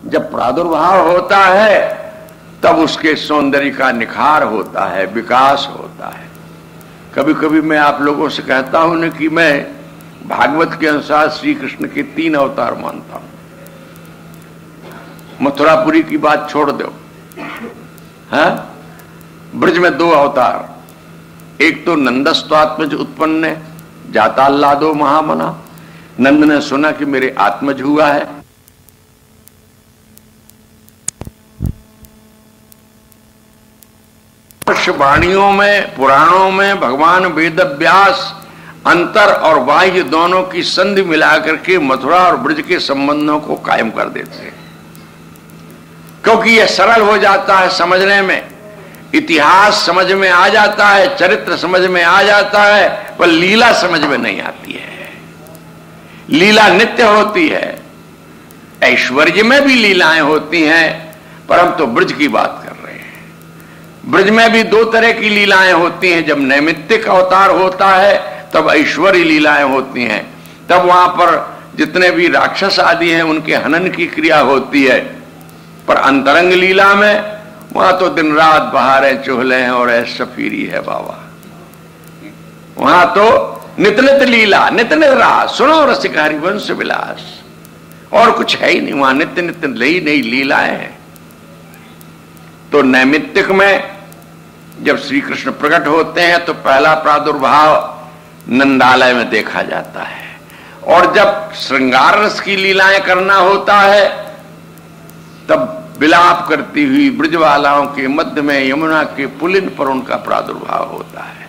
जब प्रादुर्भाव होता है तब उसके सौंदर्य का निखार होता है, विकास होता है। कभी कभी मैं आप लोगों से कहता हूं न कि मैं भागवत के अनुसार श्री कृष्ण के 3 अवतार मानता हूं। मथुरापुरी की बात छोड़ दो, हाँ? ब्रज में 2 अवतार, एक तो नंदस्त्वात्मज उत्पन्न जाताल्लादो महामना, नंद ने सुना कि मेरे आत्मज हुआ है। वाणियों में, पुराणों में भगवान वेद व्यास अंतर और बाह्य दोनों की संधि मिलाकर के मथुरा और ब्रज के संबंधों को कायम कर देते हैं, क्योंकि यह सरल हो जाता है समझने में, इतिहास समझ में आ जाता है, चरित्र समझ में आ जाता है, पर लीला समझ में नहीं आती है। लीला नित्य होती है, ऐश्वर्य में भी लीलाएं होती हैं, पर हम तो ब्रज की बात कर रहे हैं। ब्रज में भी 2 तरह की लीलाएं होती हैं। जब नैमित्तिक अवतार होता है तब ऐश्वर्य लीलाएं होती हैं, तब वहां पर जितने भी राक्षस आदि हैं उनके हनन की क्रिया होती है। पर अंतरंग लीला में वहां तो दिन रात बहारें चोहले हैं और ऐसा फीरी है बाबा। वहां तो नित नित लीला, नित नित रास, सुनो रसिक हरिवंश विलास, और कुछ है ही नहीं। वहां नित्य नित्य नई नई लीलाएं हैं। तो नैमित्तिक में जब श्री कृष्ण प्रकट होते हैं तो पहला प्रादुर्भाव नंदालय में देखा जाता है, और जब श्रृंगार रस की लीलाएं करना होता है तब विलाप करती हुई ब्रजवालाओं के मध्य में यमुना के पुलिन पर उनका प्रादुर्भाव होता है।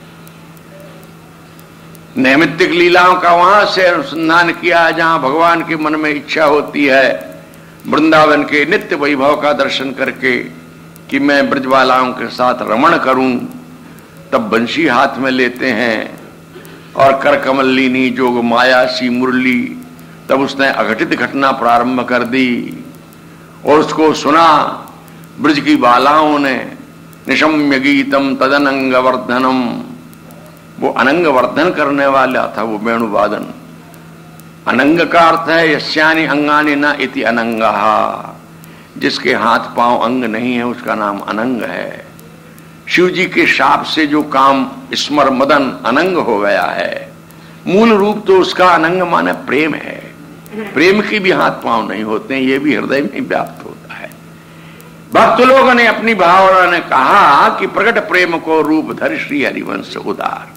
नैमित्तिक लीलाओं का वहां से अनुसंधान किया जहां भगवान के मन में इच्छा होती है वृंदावन के नित्य वैभव का दर्शन करके कि मैं ब्रजवालाओं के साथ रमण करूं, तब बंशी हाथ में लेते हैं और करकमलिनी जोग माया सी मुरली। तब उसने अघटित घटना प्रारंभ कर दी और उसको सुना ब्रज की बालाओं ने। निशम्य गीतम तदनंग वर्धनम, वो अनंग वर्धन करने वाला था वो वेणुवादन। अनंग का अर्थ है यस्यानि अंगानि न इति अनंगहा, जिसके हाथ पांव अंग नहीं है उसका नाम अनंग है। शिव जी के शाप से जो काम स्मर मदन अनंग हो गया है, मूल रूप तो उसका अनंग माने प्रेम है। प्रेम की भी हाथ पांव नहीं होते हैं, ये भी हृदय में व्याप्त होता है। भक्त लोगों ने अपनी भावना ने कहा कि प्रकट प्रेम को रूप धर श्री हरिवंश उदार।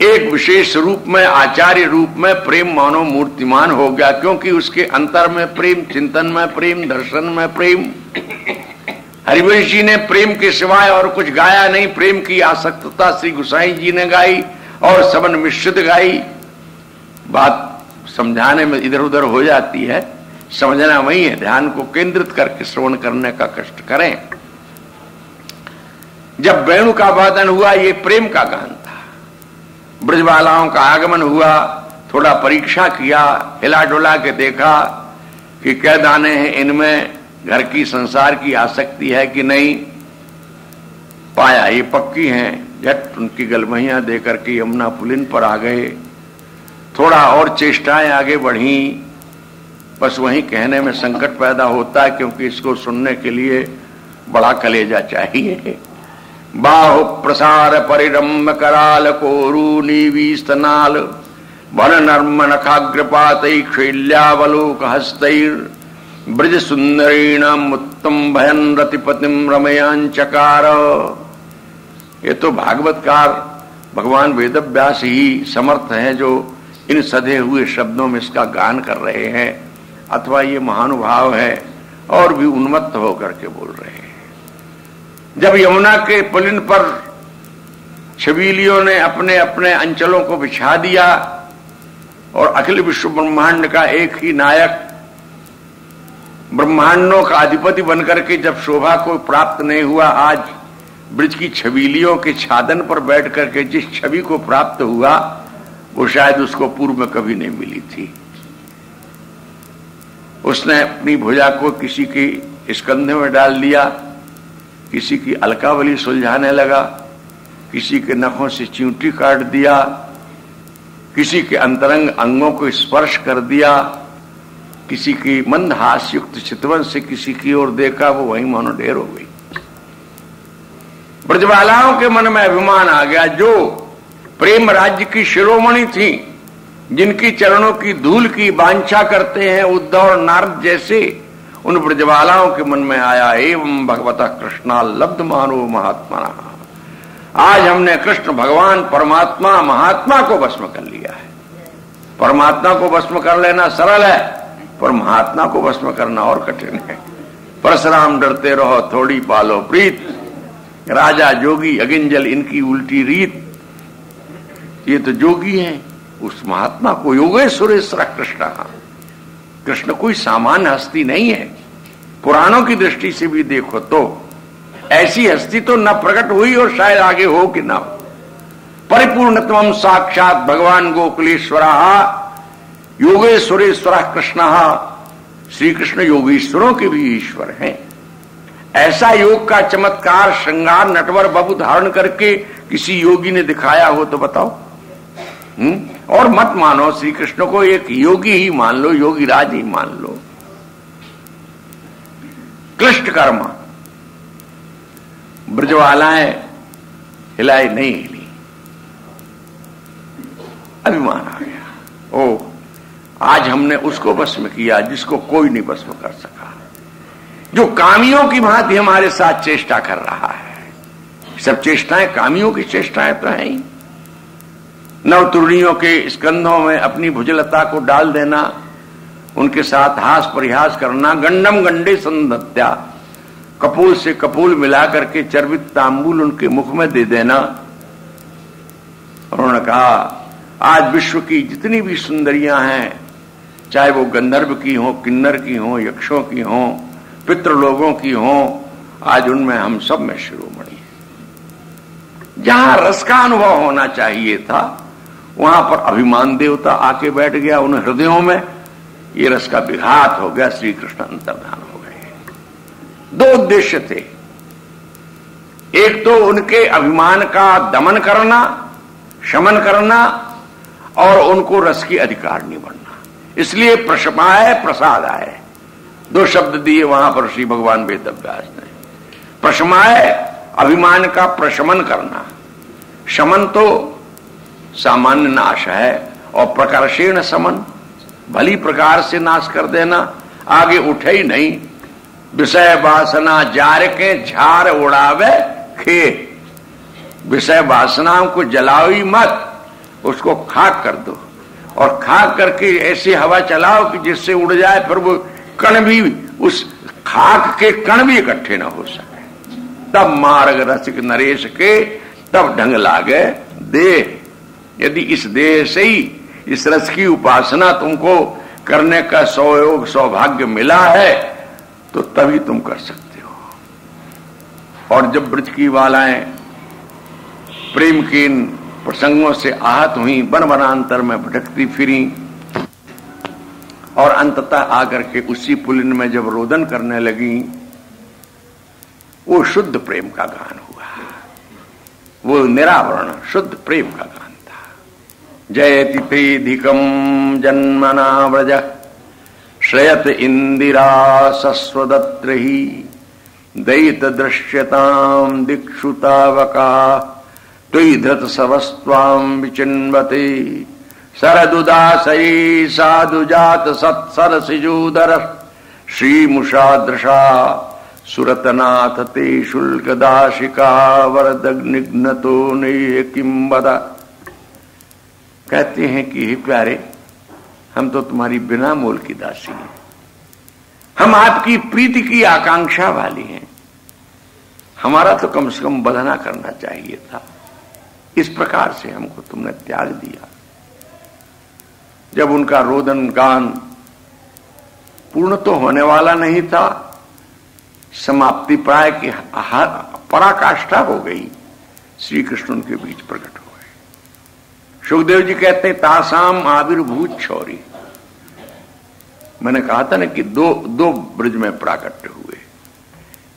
एक विशेष रूप में, आचार्य रूप में प्रेम मानो मूर्तिमान हो गया, क्योंकि उसके अंतर में प्रेम, चिंतन में प्रेम, दर्शन में प्रेम। हरिवंश जी ने प्रेम के सिवाय और कुछ गाया नहीं। प्रेम की आसक्तता श्री गोसाई जी ने गाई और सबन मिश्रित गाई। बात समझाने में इधर उधर हो जाती है, समझना वही है। ध्यान को केंद्रित करके श्रवण करने का कष्ट करें। जब वेणु का वादन हुआ, ये प्रेम का गान था। ब्रजवालाओं का आगमन हुआ, थोड़ा परीक्षा किया, हिला डुला के देखा कि क्या दाने हैं इनमें, घर की संसार की आसक्ति है कि नहीं। पाया ये पक्की हैं। झट उनकी गलमहियां देकर के यमुना पुलिन पर आ गए। थोड़ा और चेष्टाएं आगे बढ़ी, बस वहीं कहने में संकट पैदा होता है, क्योंकि इसको सुनने के लिए बड़ा कलेजा चाहिए। बाहु प्रसार परिरम्भ कराल कोरु नीवीस्तनाल वन नर्म नखाग्रपात शैल्यावलोक हस्तैर ब्रज सुंदरीणाम उत्तम भयन रतिपतिम रमयांचकार। ये तो भागवतकार भगवान वेदव्यास ही समर्थ हैं जो इन सधे हुए शब्दों में इसका गान कर रहे हैं, अथवा ये महानुभाव है और भी उन्मत्त होकर के बोल रहे हैं। जब यमुना के पुलिन पर छबीलियों ने अपने अपने अंचलों को बिछा दिया और अखिल विश्व ब्रह्मांड का एक ही नायक ब्रह्मांडों का अधिपति बनकर के जब शोभा को प्राप्त नहीं हुआ, आज ब्रज की छबीलियों के छादन पर बैठ करके जिस छवि को प्राप्त हुआ वो शायद उसको पूर्व में कभी नहीं मिली थी। उसने अपनी भुजा को किसी के स्कंधे में डाल दिया, किसी की अलकावली सुलझाने लगा, किसी के नखों से चिंटी काट दिया, किसी के अंतरंग अंगों को स्पर्श कर दिया किसी की मंद हास्युक्त चितवन से किसी की ओर देखा, वो वहीं मानो ढेर हो गई। ब्रजबालाओं के मन में अभिमान आ गया। जो प्रेम राज्य की शिरोमणि थी, जिनकी चरणों की धूल की वांछा करते हैं उद्धव और नारद जैसे, उन ब्रजबालाओं के मन में आया, एवं भगवतः कृष्णा लब्ध मानो महात्मा। आज हमने कृष्ण भगवान परमात्मा महात्मा को भस्म कर लिया है। परमात्मा को भस्म कर लेना सरल है, पर महात्मा को भस्म करना और कठिन है। परशुराम डरते रहो थोड़ी पालो प्रीत, राजा जोगी अगिंजल इनकी उल्टी रीत। ये तो जोगी हैं, उस महात्मा को योगेश्वरेश्वर कृष्ण। कृष्ण कोई सामान्य हस्ती नहीं है। पुराणों की दृष्टि से भी देखो तो ऐसी हस्ती तो न प्रकट हुई और शायद आगे हो कि ना हो। परिपूर्णतमं साक्षात भगवान गोकुलेश्वर योगेश्वरेश्वर कृष्ण। श्री कृष्ण योगेश्वरों के भी ईश्वर हैं। ऐसा योग का चमत्कार श्रृंगार नटवर बबू धारण करके किसी योगी ने दिखाया हो तो बताओ। और मत मानो श्री कृष्ण को एक योगी ही मान लो, योगी राज ही मान लो। क्लिष्ट कर्म ब्रजवालाएं हिलाई नहीं हिली, अभिमान आ गया। ओ आज हमने उसको भस्म किया जिसको कोई नहीं भस्म कर सका, जो कामियों की भांति हमारे साथ चेष्टा कर रहा है। सब चेष्टाएं कामियों की चेष्टाएं तो हैं ही। नवतुरणियों के स्कंधों में अपनी भुजलता को डाल देना, उनके साथ हास परिहास करना, गंडम गंडे संधत्या, कपूल से कपूल मिलाकर के चर्वित तांबूल उनके मुख में दे देना। उन्होंने कहा आज विश्व की जितनी भी सुंदरियां हैं, चाहे वो गंधर्व की हो, किन्नर की हो, यक्षों की हो, पितृलोगों की हो, आज उनमें हम सब में शिरोमणि है। जहां रस का अनुभव होना चाहिए था वहां पर अभिमान देवता आके बैठ गया। उन हृदयों में ये रस का विघात हो गया, श्री कृष्ण अंतर्धान हो गए। दो उद्देश्य थे, एक तो उनके अभिमान का दमन करना, शमन करना, और उनको रस की अधिकार नहीं बनना। इसलिए प्रशमाय प्रसाद आए, दो शब्द दिए वहां पर श्री भगवान वेदव्यास ने। प्रशमाय अभिमान का प्रशमन करना, शमन तो सामान्य नाश है, और प्रकर्षेण समन भली प्रकार से नाश कर देना, आगे उठे ही नहीं। विषय वासना जार के झार उड़ावे खे, विषय वासनाओं को जलाओ ही मत, उसको खाक कर दो, और खाक करके ऐसी हवा चलाओ कि जिससे उड़ जाए, फिर वो कण भी, उस खाक के कण भी इकट्ठे न हो सके। तब मार्ग रसिक नरेश के तब ढंग लागे देह। यदि इस देह से ही इस रस की उपासना तुमको करने का सौभाग्य मिला है तो तभी तुम कर सकते हो। और जब ब्रज की बालाएं प्रेम के इन प्रसंगों से आहत हुई, वन वनांतर में भटकती फिरी, और अंततः आकर के उसी पुलिन में जब रोदन करने लगी, वो शुद्ध प्रेम का गान हुआ। वो निरावरण शुद्ध प्रेम का गान था। जयति तेधिकम जन्मना व्रज श्रयत इंदिरा सस्वदत्रहि दयित दृश्यताम दिक्षुतावका त्वयि धृत सवस्त्वाम विचिन्वते शरदुदासये साधुजात सत्सरसिजूदर श्रीमुषादृशा सुरतनाथ ते शुल्क दाशिका वरदग्निघ्नतो ने किम बदा। कहते हैं कि हे प्यारे, हम तो तुम्हारी बिना मोल की दासी हैं, हम आपकी प्रीति की आकांक्षा वाली हैं, हमारा तो कम से कम बंधना करना चाहिए था। इस प्रकार से हमको तुमने त्याग दिया। जब उनका रोदन गान पूर्ण तो होने वाला नहीं था, समाप्ति प्राय की पराकाष्ठा हो गई, श्री कृष्ण उनके बीच प्रकट हो गए। सुखदेव जी कहते तासाम आविर्भूत छौरी। मैंने कहा था ना कि दो ब्रज में प्राकट्य हुए,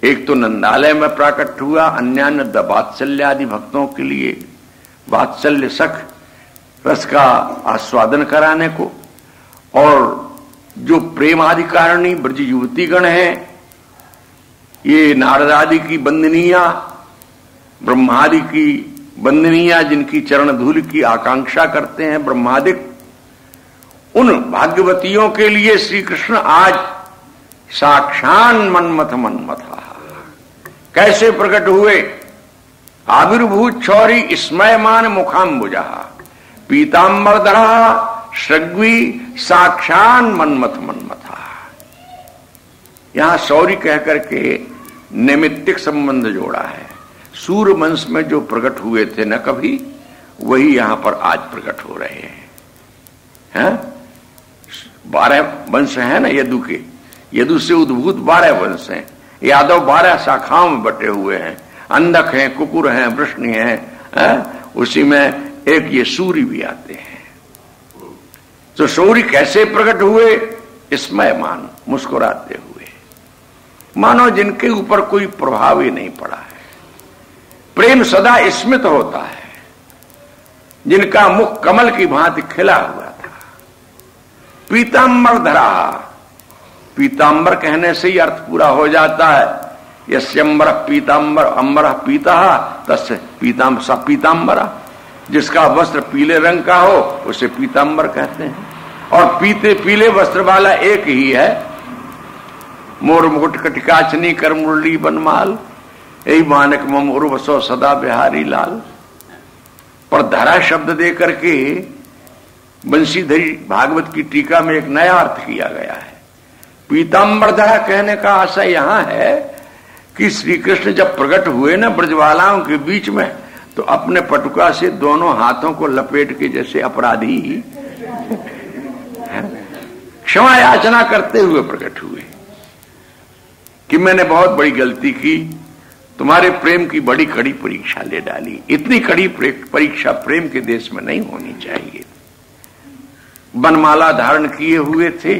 एक तो नंदालय में प्राकट हुआ, अन्यान्य वात्सल्य आदि भक्तों के लिए वात्सल्य सख रस का आस्वादन कराने को, और जो प्रेमाधिकारिणी ब्रज युवतीगण हैं, ये नारद आदि की बंदनियां, ब्रह्मादि की बंदनियां, जिनकी चरण धूल की आकांक्षा करते हैं ब्रह्मादिक, उन भाग्यवतियों के लिए श्री कृष्ण आज साक्षान मन्मथा कैसे प्रकट हुए। आविर्भूत छौरी स्मयमान मुखाम्बुजा पीतांबरधरा श्रग्वी साक्षान मन्मथा। यहां शौरी कहकर के नैमित्तिक संबंध जोड़ा है। सूर्य वंश में जो प्रकट हुए थे न कभी, वही यहां पर आज प्रकट हो रहे हैं। 12 वंश है ना यदु के, यदु से उद्भूत 12 वंश हैं। यादव 12 शाखाओं में बटे हुए हैं। अंधक हैं, कुकुर हैं, वृष्णि हैं, उसी में एक ये सूर्य भी आते हैं। तो सूर्य कैसे प्रकट हुए? स्मयमान, मुस्कुराते हुए, मानो जिनके ऊपर कोई प्रभाव ही नहीं पड़ा है। प्रेम सदा स्मित होता है, जिनका मुख कमल की भांति खिला हुआ था। पीतांबर धरा, पीतांबर कहने से ही अर्थ पूरा हो जाता है। यस्यंबर पीतांबर अंबर पीता तस्य पीतांबर, जिसका वस्त्र पीले रंग का हो उसे पीतांबर कहते हैं। और पीले वस्त्र वाला एक ही है, मोर मुकुट कटिकाचनी कर मुरली बनमाल, यही मानक मम उर्वसो सदा बिहारी लाल। पर धरा शब्द दे करके बंशीधरी भागवत की टीका में एक नया अर्थ किया गया है। पीतांबर धरा कहने का आशय यहां है कि श्री कृष्ण जब प्रकट हुए ना ब्रजवालाओं के बीच में, तो अपने पटुका से दोनों हाथों को लपेट के जैसे अपराधी क्षमा याचना करते हुए प्रकट हुए कि मैंने बहुत बड़ी गलती की, तुम्हारे प्रेम की बड़ी कड़ी परीक्षा ले डाली। इतनी कड़ी परीक्षा प्रेम के देश में नहीं होनी चाहिए। बनमाला धारण किए हुए थे,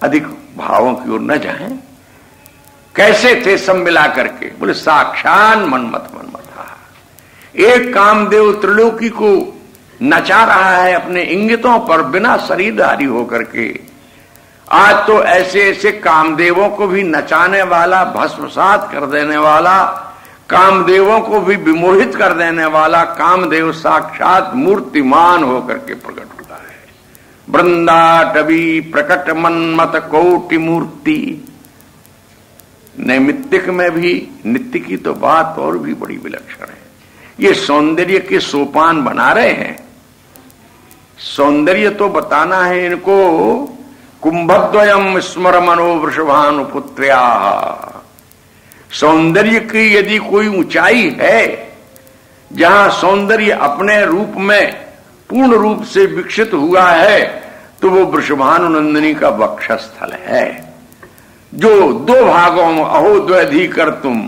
अधिक भावों की ओर न जाएं। कैसे थे सब मिला करके? बोले साक्षान मन्मथा। एक कामदेव त्रिलोकी को नचा रहा है अपने इंगितों पर बिना शरीरधारी होकर के। आज तो ऐसे ऐसे कामदेवों को भी नचाने वाला, भस्मसात कर देने वाला, कामदेवों को भी विमोहित कर देने वाला कामदेव साक्षात मूर्तिमान होकर के प्रकट हुआ है। वृंदाटवी प्रकट मन्मथ कोटि मूर्ति। नैमित्तिक में भी नित्य की तो बात और भी बड़ी विलक्षण है। ये सौंदर्य के सोपान बना रहे हैं। सौंदर्य तो बताना है इनको। कुंभद्वयम स्मर मनो वृषभानुपुत्र्या। सौंदर्य की यदि कोई ऊंचाई है, जहां सौंदर्य अपने रूप में पूर्ण रूप से विकसित हुआ है, तो वो वृषभानुनंदिनी का वक्षस्थल है, जो 2 भागों में अहो द्वैधी कर तुम,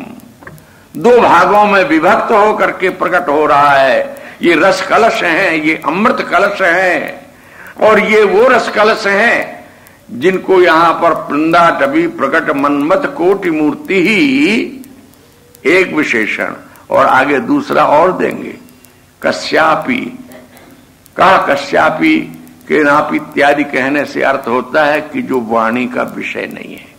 2 भागों में विभक्त होकर के प्रकट हो रहा है। ये रस कलश हैं, ये अमृत कलश हैं, और ये वो रस कलश हैं जिनको यहां पर वृंदाटवी प्रकट मन्मथ कोटि मूर्ति ही एक विशेषण, और आगे दूसरा और देंगे। कश्यापी, कहा कश्यापी के नाप इत्यादि कहने से अर्थ होता है कि जो वाणी का विषय नहीं है,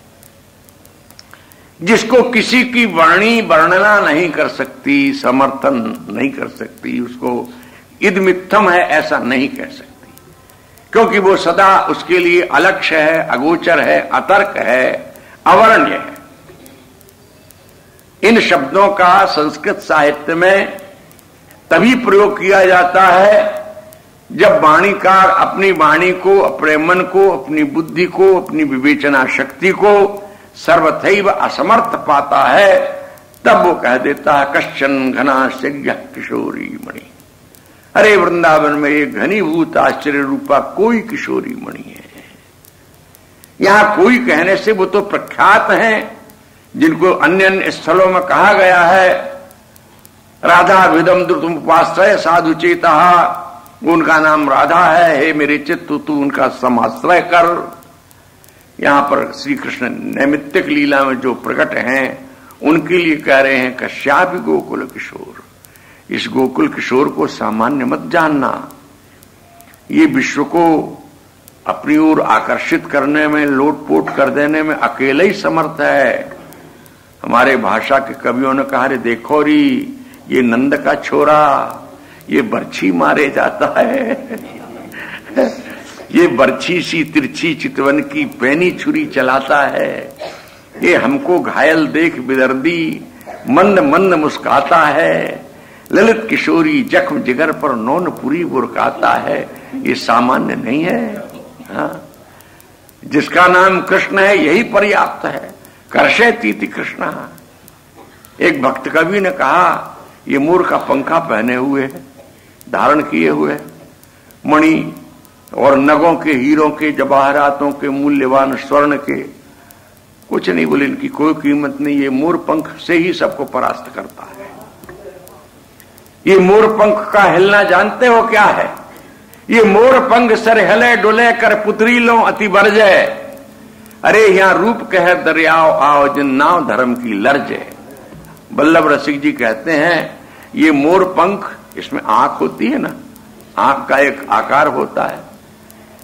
जिसको किसी की वाणी वर्णना नहीं कर सकती, समर्थन नहीं कर सकती, उसको इदमित्थम है ऐसा नहीं कह सकती, क्योंकि वो सदा उसके लिए अलक्ष्य है, अगोचर है, अतर्क है, अवर्ण्य है। इन शब्दों का संस्कृत साहित्य में तभी प्रयोग किया जाता है जब वाणीकार अपनी वाणी को, अपने मन को, अपनी बुद्धि को, अपनी विवेचना शक्ति को सर्वथैव असमर्थ पाता है, तब वो कह देता है कश्चन घनाश्चर्य किशोरी मणि। अरे वृंदावन में एक घनीभूत आश्चर्य रूपा कोई किशोरी मणि है। यहां कोई कहने से वो तो प्रख्यात हैं, जिनको अन्य अन्य स्थलों में कहा गया है राधा विदम द्रुतम उपाश्रय साधु चेता, उनका नाम राधा है, हे मेरे चित्त तू उनका समाश्रय कर। यहां पर श्री कृष्ण नैमित्तिक लीला में जो प्रकट हैं उनके लिए कह रहे हैं कश्यापि गोकुल किशोर। इस गोकुल किशोर को सामान्य मत जानना, ये विश्व को अपनी ओर आकर्षित करने में, लोटपोट कर देने में अकेले ही समर्थ है। हमारे भाषा के कवियों ने कहा, रे देखो री ये नंद का छोरा, ये बर्छी मारे जाता है, ये बर्छी सी तिरछी चितवन की पैनी छुरी चलाता है, ये हमको घायल देख बिदर्दी मंद मंद मुस्काता है, ललित किशोरी जख्म जिगर पर नौन पुरी बुरकाता है। ये सामान्य नहीं है। हाँ? जिसका नाम कृष्ण है यही पर्याप्त है। कर्षयतीति कृष्ण। एक भक्त कवि ने कहा, ये मोर का पंखा पहने हुए है, धारण किए हुए मणि और नगों के, हीरों के, जवाहरातों के, मूल्यवान स्वर्ण के, कुछ नहीं बोले, इनकी कोई कीमत नहीं। ये मोर पंख से ही सबको परास्त करता है। ये मोर पंख का हिलना जानते हो क्या है? ये मोर पंख सर हिले डुले कर पुत्री लो अति बरजय, अरे यहां रूप कह दरियाओ आओ जिन नाव धर्म की लर्जय। वल्लभ रसिक जी कहते हैं, ये मोर पंख, इसमें आंख होती है ना, आंख का एक आकार होता है।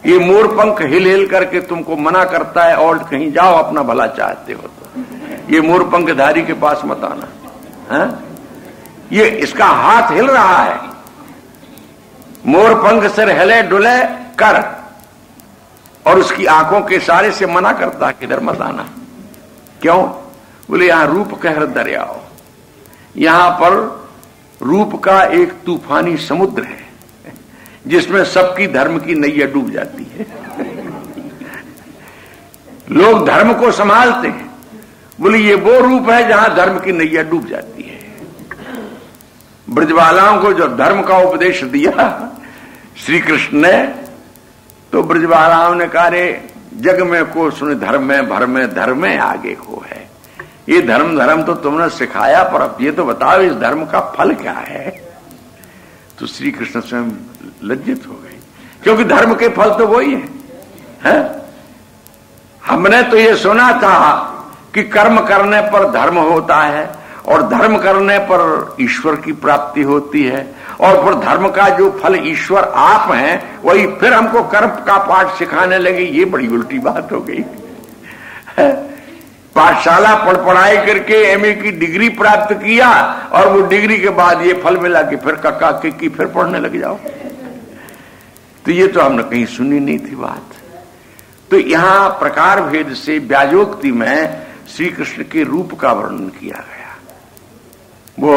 ये मोर पंख हिल हिल करके तुमको मना करता है, और कहीं जाओ अपना भला चाहते हो तो ये मोर पंखधारी के पास मत आना। हाँ? ये इसका हाथ हिल रहा है, मोर पंख सिर हिले डुले कर, और उसकी आंखों के इशारे से मना करता है, किधर मत आना। क्यों? बोले यहां रूप कहर दरियाओ, यहां पर रूप का एक तूफानी समुद्र है जिसमें सबकी धर्म की नैया डूब जाती है। लोग धर्म को संभालते हैं, बोले ये वो रूप है जहां धर्म की नैया डूब जाती है। ब्रजबालाओं को जो धर्म का उपदेश दिया श्री कृष्ण ने, तो ब्रजबालाओं ने कहा, रे जग में को सुन धर्म में भर में धर्म आगे को है। ये धर्म धर्म तो तुमने सिखाया, पर अब ये तो बताओ इस धर्म का फल क्या है। तो श्री कृष्ण स्वयं लज्जित हो गए, क्योंकि धर्म के फल तो वही है? हमने तो ये सुना था कि कर्म करने पर धर्म होता है, और धर्म करने पर ईश्वर की प्राप्ति होती है, और फिर धर्म का जो फल ईश्वर आप हैं, वही फिर हमको कर्म का पाठ सिखाने लगे। ये बड़ी उल्टी बात हो गई। पाठशाला पढ़ाई करके एमए की डिग्री प्राप्त किया, और वो डिग्री के बाद ये फल मिला कि फिर कक्का की फिर पढ़ने लग जाओ। तो ये तो हमने कहीं सुनी नहीं थी बात। तो यहां प्रकार भेद से व्याजोक्ति में श्री कृष्ण के रूप का वर्णन किया गया। वो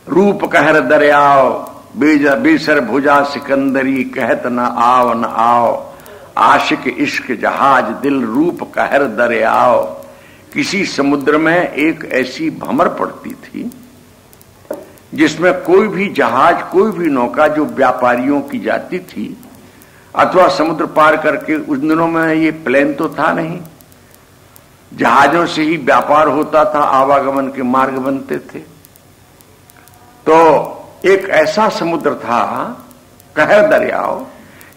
रूप कहर दरियाओ बेसर भुजा सिकंदरी, कहत न आओ न आओ, आशिक इश्क जहाज दिल रूप कहर दरियाओ। किसी समुद्र में एक ऐसी भंवर पड़ती थी जिसमें कोई भी जहाज, कोई भी नौका जो व्यापारियों की जाती थी अथवा समुद्र पार करके, उस दिनों में ये प्लेन तो था नहीं, जहाजों से ही व्यापार होता था, आवागमन के मार्ग बनते थे। तो एक ऐसा समुद्र था कहर दरियाओ,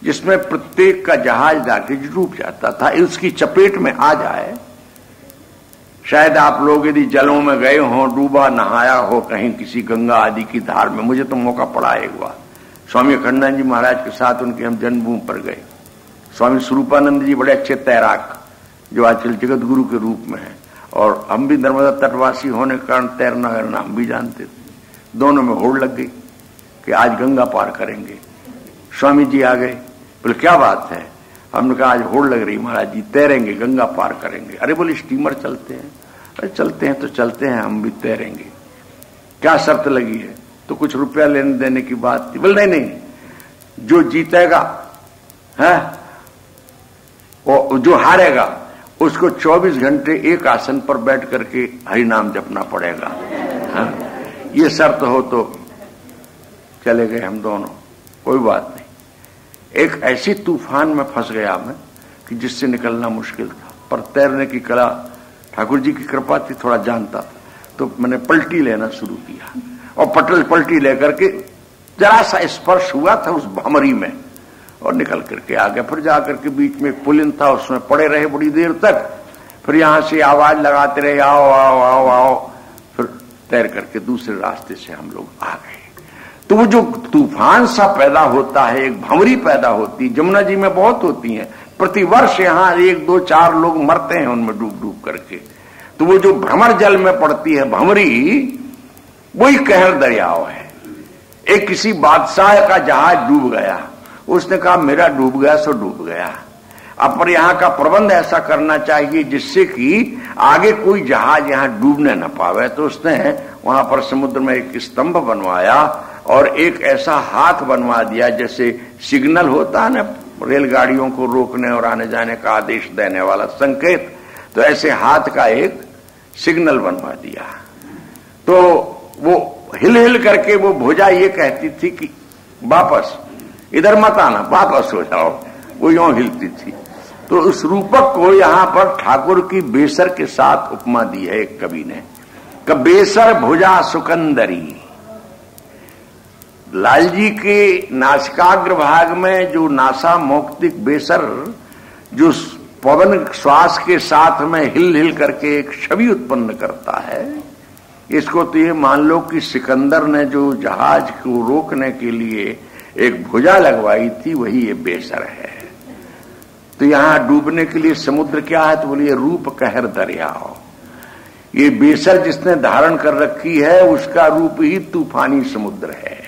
जिसमें प्रत्येक का जहाज जाके डूब जाता था, उसकी चपेट में आ जाए। शायद आप लोग यदि जलों में गए हों, डूबा नहाया हो कहीं किसी गंगा आदि की धार में। मुझे तो मौका पड़ा एक बार, स्वामी अखंडानंद जी महाराज के साथ उनके हम जन्मभूमि पर गए। स्वामी स्वरूपानंद जी बड़े अच्छे तैराक, जो आजकल जगत गुरु के रूप में है, और हम भी नर्मदा तटवासी होने के कारण तैरना वैरना हम भी जानते थे। दोनों में होड़ लग गई कि आज गंगा पार करेंगे। स्वामी जी आ गए, बोले क्या बात है? हमने कहा आज होड़ लग रही महाराज जी, तैरेंगे, गंगा पार करेंगे। अरे बोले स्टीमर चलते हैं। अरे चलते हैं तो चलते हैं, हम भी तैरेंगे। क्या शर्त लगी है? तो कुछ रुपया लेने देने की बात थी। बोले नहीं, जो जीतेगा है वो, जो हारेगा उसको 24 घंटे एक आसन पर बैठ करके हरि नाम जपना पड़ेगा। हाँ? ये शर्त हो तो चले गए हम दोनों, कोई बात नहीं। एक ऐसी तूफान में फंस गया मैं कि जिससे निकलना मुश्किल था, पर तैरने की कला ठाकुर जी की कृपा थी, थोड़ा जानता था, तो मैंने पलटी लेना शुरू किया, और पलटी लेकर के जरा सा स्पर्श हुआ था उस भंवरी में, और निकल करके आ गया। फिर जाकर के बीच में एक पुलिन था, उसमें पड़े रहे बड़ी देर तक। फिर यहां से आवाज लगाते रहे, आओ आओ आओ आओ। फिर तैर करके दूसरे रास्ते से हम लोग आ गए। तो वो जो तूफान सा पैदा होता है, एक भंवरी पैदा होती, जमुना जी में बहुत होती हैं, प्रतिवर्ष यहां 1, 2, 4 लोग मरते हैं उनमें डूब डूब करके। तो वो जो भ्रमर जल में पड़ती है भंवरी, वही कहर दरियाव है। एक किसी बादशाह का जहाज डूब गया, उसने कहा मेरा डूब गया सो डूब गया, अब पर यहां का प्रबंध ऐसा करना चाहिए जिससे कि आगे कोई जहाज यहां डूबने न पावे। तो उसने वहां पर समुद्र में एक स्तंभ बनवाया और एक ऐसा हाथ बनवा दिया जैसे सिग्नल होता है ना रेलगाड़ियों को रोकने और आने जाने का आदेश देने वाला संकेत, तो ऐसे हाथ का एक सिग्नल बनवा दिया। तो वो हिल हिल करके वो भुजा ये कहती थी कि वापस इधर मत आना, वापस हो जाओ, वो यूं हिलती थी। तो उस रूपक को यहां पर ठाकुर की बेसर के साथ उपमा दी है एक कवि ने, कि बेसर भुजा सुकंदरी। लाल जी के नासिकाग्र भाग में जो नासा मौक्तिक बेसर जो पवन श्वास के साथ में हिल हिल करके एक छवि उत्पन्न करता है, इसको तो ये मान लो कि सिकंदर ने जो जहाज को रोकने के लिए एक भुजा लगवाई थी, वही ये बेसर है। तो यहां डूबने के लिए समुद्र क्या है, तो बोलिए रूप कहर दरियाओ। ये बेसर जिसने धारण कर रखी है उसका रूप ही तूफानी समुद्र है।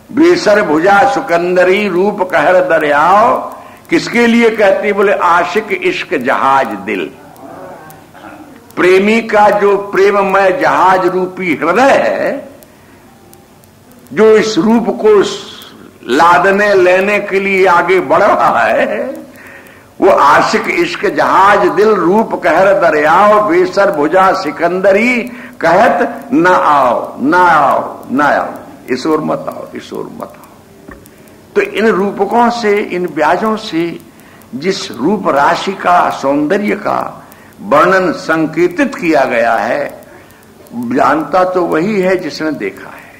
बेसर भुजा सुकंदरी रूप कहर दरियाओ, किसके लिए कहती, बोले आशिक इश्क जहाज दिल। प्रेमी का जो प्रेममय जहाज रूपी हृदय है, जो इस रूप को लादने लेने के लिए आगे बढ़ रहा है, वो आशिक इश्क जहाज दिल रूप कहर दरियाओ, बेसर भुजा सिकंदरी कहत न आओ न आओ न आओ, इस ओर मत आओ, इस ओर मत आओ। तो इन रूपकों से, इन ब्याजों से जिस रूप राशि का, सौंदर्य का वर्णन संकेतित किया गया है, जानता तो वही है जिसने देखा है,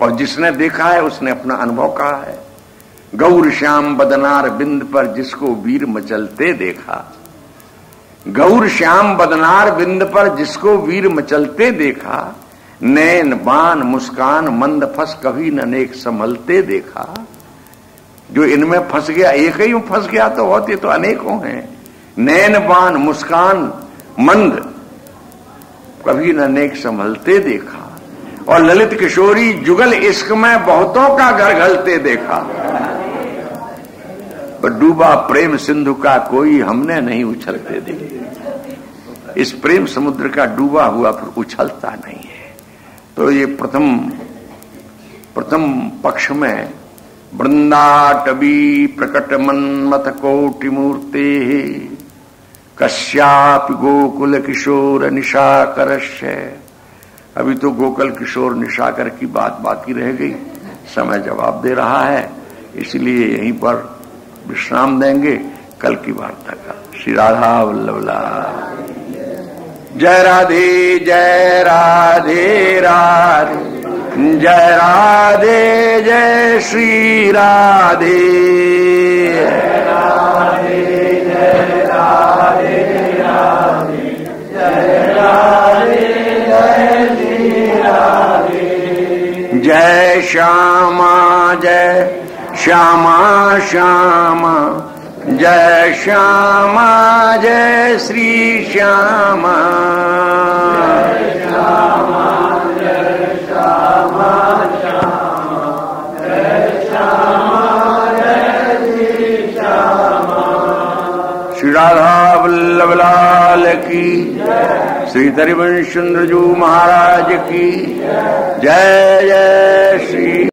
और जिसने देखा है उसने अपना अनुभव कहा है। गौर श्याम बदनार बिंद पर जिसको वीर मचलते देखा, गौर श्याम बदनार बिंद पर जिसको वीर मचलते देखा, नैन बान मुस्कान मंद फंस कभी न नेक संभलते देखा। जो इनमें फंस गया, एक ही में फंस गया तो होते तो अनेकों हैं। नैन बान मुस्कान मंद कभी न नेक संभलते देखा, और ललित किशोरी जुगल इश्क में बहुतों का घर घलते देखा, पर डूबा प्रेम सिंधु का कोई हमने नहीं उछलते देखा। इस प्रेम समुद्र का डूबा हुआ फिर उछलता नहीं है। तो ये प्रथम पक्ष में वृंदाटवी प्रकट मन्मथ कोटि मूर्ते कश्यापि गोकुल किशोर निशाकरस्य। अभी तो गोकुल किशोर निशाकर की बात बाकी रह गई, समय जवाब दे रहा है, इसलिए यहीं पर विश्राम देंगे। कल की वार्ता का। श्री राधा वल्लभ लाल। जय राधे जय राधे राधे जय राधे जय श्री राधे। जय राधे जय राधे राधे जय राधे जय श्री राधे। जय श्यामा श्यामा श्यामा जय श्यामा जय श्री श्यामा। जय श्यामा जय श्यामा श्यामा जय श्यामा जय श्री श्यामा। श्री राधा वल्लभ लाल की, श्री हरिवंश चंद्र जी महाराज की जय। जय श्री